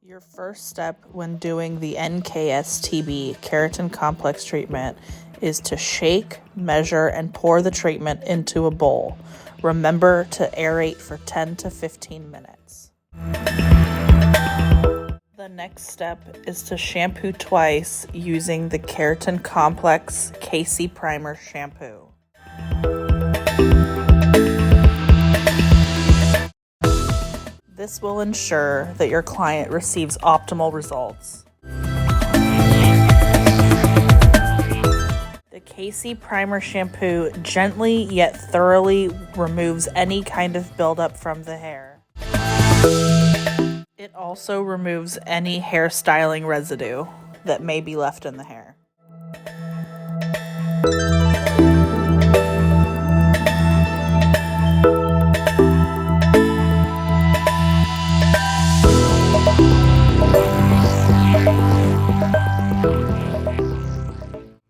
Your first step when doing the NKSTB Keratin Complex treatment is to shake, measure, and pour the treatment into a bowl. Remember to aerate for 10 to 15 minutes. The next step is to shampoo twice using the Keratin Complex KC Primer shampoo. This will ensure that your client receives optimal results. The KC Primer shampoo gently yet thoroughly removes any kind of buildup from the hair. It also removes any hairstyling residue that may be left in the hair.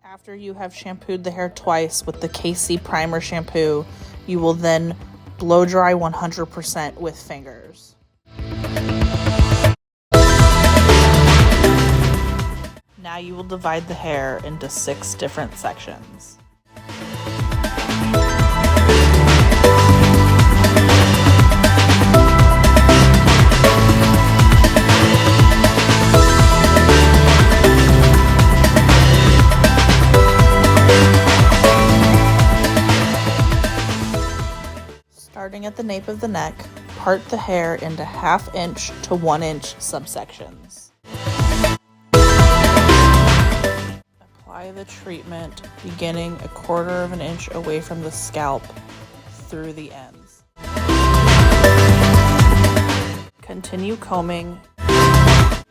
After you have shampooed the hair twice with the KC Primer shampoo, you will then blow dry 100% with fingers. Now you will divide the hair into 6 different sections. Starting at the nape of the neck, part the hair into 1/2 inch to 1 inch subsections. Apply the treatment beginning 1/4 inch away from the scalp through the ends. Continue combing,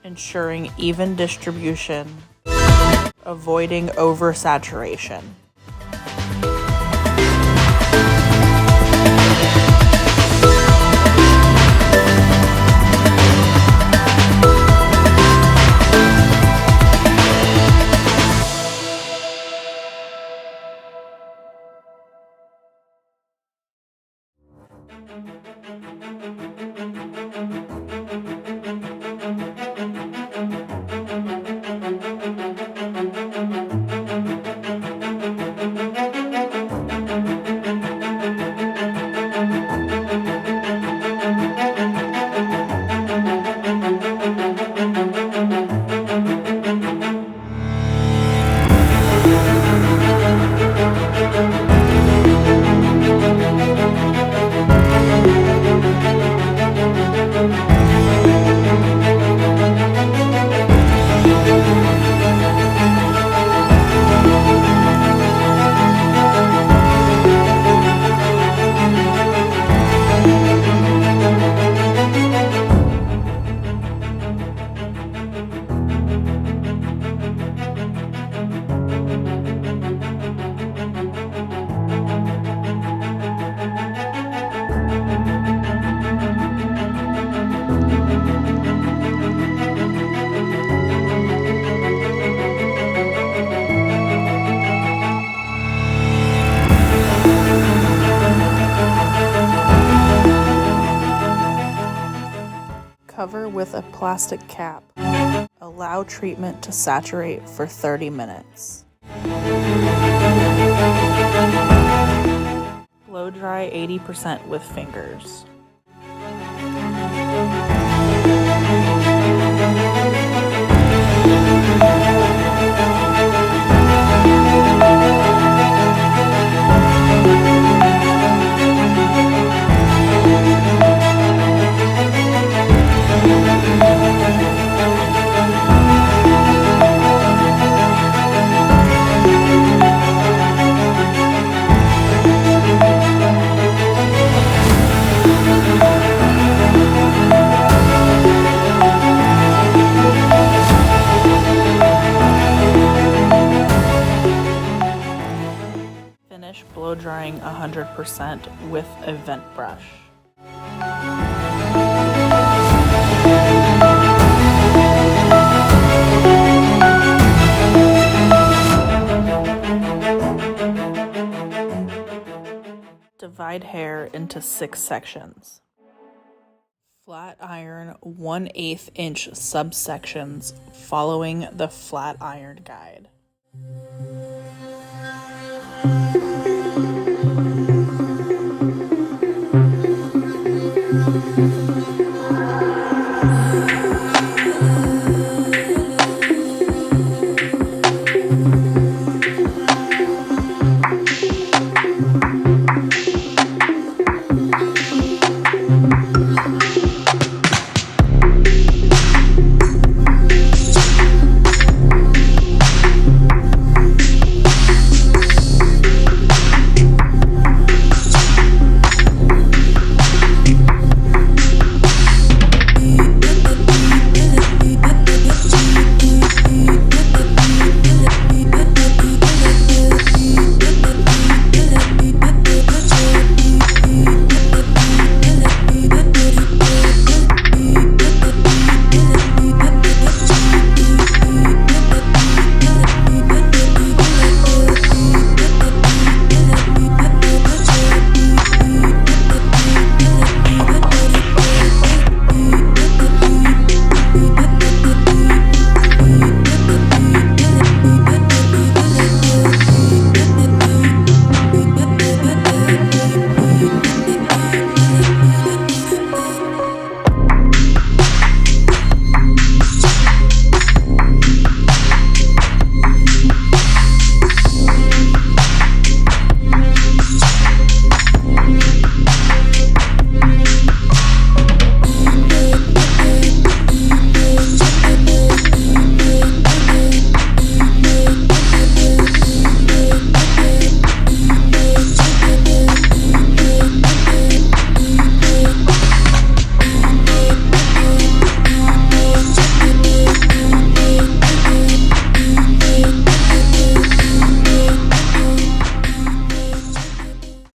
ensuring even distribution, avoiding oversaturation. Cover with a plastic cap. Allow treatment to saturate for 30 minutes. Blow dry 80% with fingers. Finish blow drying 100% with a vent brush. Divide hair into 6 sections. Flat iron 1/8 inch subsections following the flat iron guide.